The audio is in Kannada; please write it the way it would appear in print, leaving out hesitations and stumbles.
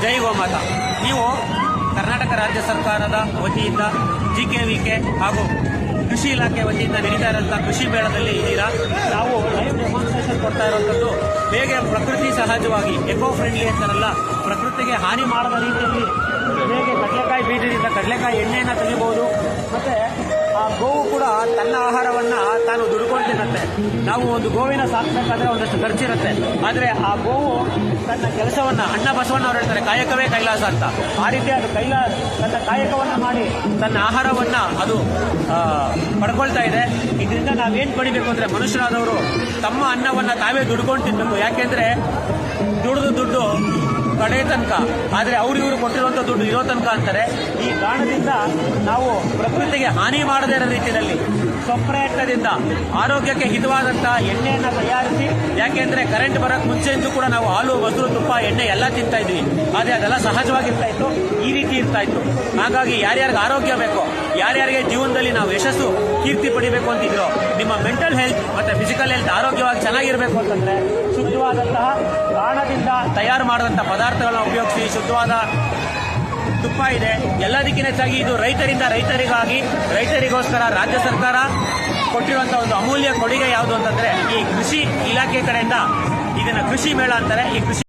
ಜೈ ಗೋಮಾತಾ. ನೀವು ಕರ್ನಾಟಕ ರಾಜ್ಯ ಸರ್ಕಾರದ ವತಿಯಿಂದ GKVK ಹಾಗೂ ಕೃಷಿ ಇಲಾಖೆ ವತಿಯಿಂದ ನಡೀತಾ ಇರುವಂತಹ ಕೃಷಿ ಮೇಳದಲ್ಲಿ ಇದ್ದೀರಾ. ನಾವು ಲೈವ್ ಡೆಮಾನ್ಸ್ಟ್ರೇಷನ್ ಕೊಡ್ತಾ ಇರುವಂಥದ್ದು ಹೇಗೆ ಪ್ರಕೃತಿ ಸಹಜವಾಗಿ ಎಕೋ ಫ್ರೆಂಡ್ಲಿ ಅಂತಾರಲ್ಲ, ಪ್ರಕೃತಿಗೆ ಹಾನಿ ಮಾಡದ ರೀತಿಯಲ್ಲಿ ಹೇಗೆ ಕಡಲೆಕಾಯಿ ಬೀಜದಿಂದ ಕಡಲೆಕಾಯಿ ಎಣ್ಣೆಯನ್ನು ತೆಗಿಬಹುದು. ಮತ್ತೆ ಆ ಗೋವು ಕೂಡ ತನ್ನ ಆಹಾರವನ್ನ ತಾನು ದುಡ್ಕೊಂಡು ತಿನ್ನುತ್ತೆ. ನಾವು ಒಂದು ಗೋವಿನ ಸಾಕಬೇಕಾದ್ರೆ ಒಂದಷ್ಟು ಖರ್ಚಿರುತ್ತೆ, ಆದರೆ ಆ ಗೋವು ತನ್ನ ಕೆಲಸವನ್ನ, ಅಣ್ಣ ಬಸವಣ್ಣ ಅವರು ಹೇಳ್ತಾರೆ ಕಾಯಕವೇ ಕೈಲಾಸ ಅಂತ, ಆ ರೀತಿ ಅದು ತನ್ನ ಕಾಯಕವನ್ನ ಮಾಡಿ ತನ್ನ ಆಹಾರವನ್ನ ಅದು ಪಡ್ಕೊಳ್ತಾ ಇದೆ. ಇದರಿಂದ ನಾವೇನ್ ಪಡಿಬೇಕು ಅಂದ್ರೆ, ಮನುಷ್ಯರಾದವರು ತಮ್ಮ ಅನ್ನವನ್ನ ತಾವೇ ದುಡ್ಕೊಂಡು ತಿನ್ಬೇಕು. ಯಾಕೆಂದ್ರೆ ದುಡ್ಡು ಕಡೆ ತನಕ, ಆದರೆ ಇವರು ಕೊಟ್ಟಿರುವಂತ ದುಡ್ಡು ಇರೋ ತನಕ ಅಂತಾರೆ. ಈ ಕಾರಣದಿಂದ ನಾವು ಪ್ರಕೃತಿಗೆ ಹಾನಿ ಮಾಡದೇ ಇರೋ ರೀತಿಯಲ್ಲಿ ಸ್ವಪ್ರಯತ್ನದಿಂದ ಆರೋಗ್ಯಕ್ಕೆ ಹಿತವಾದಂತಹ ಎಣ್ಣೆಯನ್ನು ತಯಾರಿಸಿ, ಯಾಕೆಂದ್ರೆ ಕರೆಂಟ್ ಬರೋಕ್ಕೆ ಮುಂಚೆಯಿಂದ ಕೂಡ ನಾವು ಹಾಲು, ಮೊಸರು, ತುಪ್ಪ, ಎಣ್ಣೆ ಎಲ್ಲ ತಿಂತಾ ಇದ್ವಿ. ಆದರೆ ಅದೆಲ್ಲ ಸಹಜವಾಗಿರ್ತಾ ಇತ್ತು, ಈ ರೀತಿ ಇರ್ತಾ ಇತ್ತು. ಹಾಗಾಗಿ ಯಾರ್ಯಾರಿಗೆ ಆರೋಗ್ಯ ಬೇಕೋ, ಯಾರ್ಯಾರಿಗೆ ಜೀವನದಲ್ಲಿ ನಾವು ಯಶಸ್ಸು, ಕೀರ್ತಿ ಪಡಿಬೇಕು ಅಂತಿದ್ರು, ನಿಮ್ಮ ಮೆಂಟಲ್ ಹೆಲ್ತ್ ಮತ್ತೆ ಫಿಸಿಕಲ್ ಹೆಲ್ತ್ ಆರೋಗ್ಯವಾಗಿ ಚೆನ್ನಾಗಿರಬೇಕು ಅಂತಂದ್ರೆ ಶುದ್ಧವಾದಂತಹ ಗಾಣದಿಂದ ತಯಾರು ಮಾಡಿದಂತಹ ಪದಾರ್ಥಗಳನ್ನ ಉಪಯೋಗಿಸಿ ಶುದ್ಧವಾದ ತುಪ್ಪ ಇದೆ. ಎಲ್ಲದಕ್ಕಿಂತ ಹೆಚ್ಚಾಗಿ ಇದು ರೈತರಿಗೋಸ್ಕರ ರಾಜ್ಯ ಸರ್ಕಾರ ಕೊಟ್ಟಿರುವಂತಹ ಒಂದು ಅಮೂಲ್ಯ ಕೊಡುಗೆ ಯಾವುದು ಅಂತಂದ್ರೆ ಈ ಕೃಷಿ ಇಲಾಖೆ ಕಡೆಯಿಂದ ಇದನ್ನ ಕೃಷಿ ಮೇಳ ಅಂತಾರೆ. ಈ ಕೃಷಿ